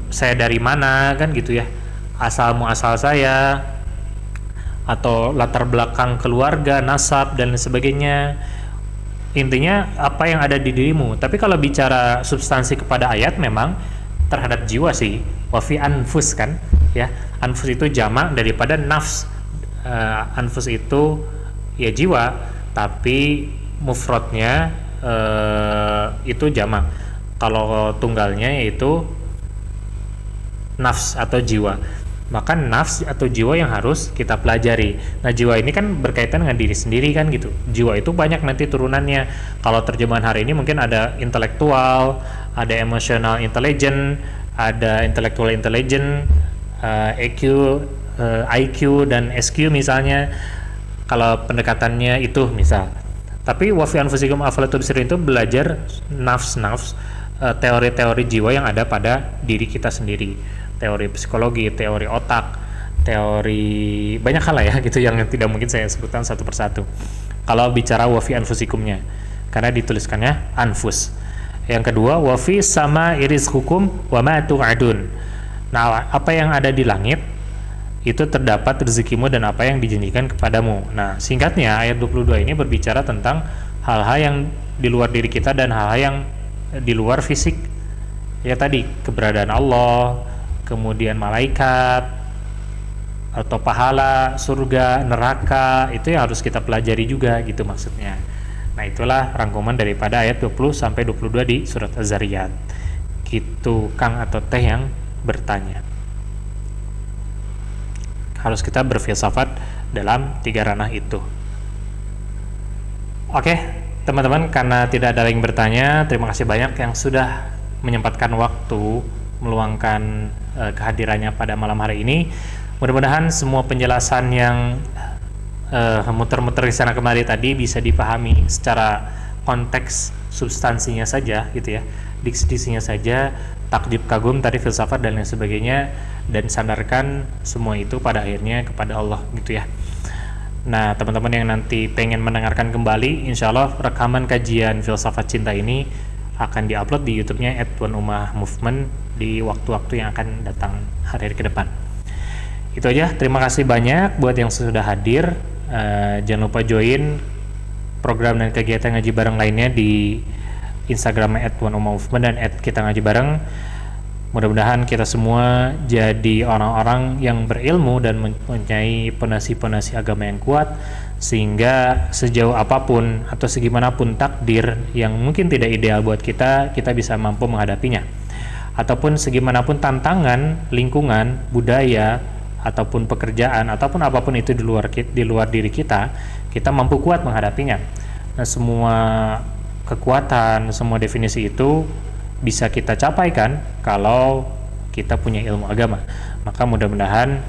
saya dari mana kan gitu ya, asal muasal saya, atau latar belakang keluarga, nasab dan sebagainya. Intinya apa yang ada di dirimu. Tapi kalau bicara substansi kepada ayat memang terhadap jiwa sih. Wa fi anfus kan ya. Anfus itu jamak daripada nafs. Anfus itu ya jiwa, tapi mufradnya itu jamak. Kalau tunggalnya yaitu nafs atau jiwa. Maka nafs atau jiwa yang harus kita pelajari. Nah, jiwa ini kan berkaitan dengan diri sendiri kan gitu. Jiwa itu banyak nanti turunannya. Kalau terjemahan hari ini mungkin ada intelektual, ada emotional intelligence, ada intellectual intelligence, EQ, IQ dan SQ misalnya. Kalau pendekatannya itu misal. Tapi wa fi anfusikum afala tubsirun itu belajar nafs-nafs, teori-teori jiwa yang ada pada diri kita sendiri. Teori psikologi, teori otak, teori banyak hal lah ya gitu yang tidak mungkin saya sebutkan satu persatu. Kalau bicara wa fi anfusikumnya, karena dituliskannya anfus. Yang kedua, wa fi sama irizqukum wa ma tu'adun. Nah, apa yang ada di langit itu terdapat rezekimu dan apa yang dijanjikan kepadamu. Nah, singkatnya ayat 22 ini berbicara tentang hal-hal yang di luar diri kita dan hal-hal yang di luar fisik. Ya tadi, keberadaan Allah, kemudian malaikat, atau pahala, surga, neraka, itu yang harus kita pelajari juga gitu maksudnya. Nah, itulah rangkuman daripada ayat 20 sampai 22 di surat Az-Zariyat. Gitu Kang atau Teh yang bertanya. Harus kita berfilsafat dalam tiga ranah itu. Oke, teman-teman, karena tidak ada yang bertanya, terima kasih banyak yang sudah menyempatkan waktu meluangkan kehadirannya pada malam hari ini. Mudah-mudahan semua penjelasan yang muter-muter di sana kemari tadi bisa dipahami secara konteks substansinya saja gitu ya, diksi-diksinya saja, takjub kagum tadi filsafat dan lain sebagainya, dan sandarkan semua itu pada akhirnya kepada Allah gitu ya. Nah, teman-teman yang nanti pengen mendengarkan kembali, insya Allah rekaman kajian filsafat cinta ini akan diupload di YouTube-nya @tuanumahmovement di waktu-waktu yang akan datang hari-hari ke depan. Itu aja, terima kasih banyak buat yang sudah hadir. Jangan lupa join program dan kegiatan ngaji bareng lainnya di Instagram @tuanumahmovement dan @kitangajibareng. Mudah-mudahan kita semua jadi orang-orang yang berilmu dan mempunyai pondasi-pondasi agama yang kuat, sehingga sejauh apapun atau segimanapun takdir yang mungkin tidak ideal buat kita, kita bisa mampu menghadapinya. Ataupun segimanapun tantangan, lingkungan, budaya, ataupun pekerjaan, ataupun apapun itu di luar diri kita, kita mampu kuat menghadapinya. Nah, semua kekuatan, semua definisi itu bisa kita capai kan kalau kita punya ilmu agama. Maka mudah-mudahan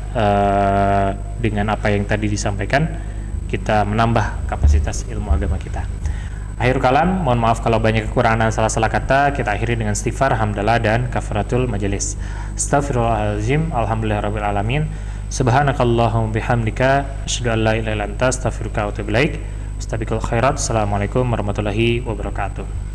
dengan apa yang tadi disampaikan, kita menambah kapasitas ilmu agama kita. Akhir kalam, mohon maaf kalau banyak kekurangan dan salah-salah kata. Kita akhiri dengan istighfar, hamdalah, dan kafaratul majelis. Astaghfirullahaladzim, alhamdulillahirabbil alamin. Subhanakallahumma bihamdika, asyhadu an la ilaha illa anta, astaghfiruka wa atubu ilaik. Astabiqul khairat. Assalamualaikum warahmatullahi wabarakatuh.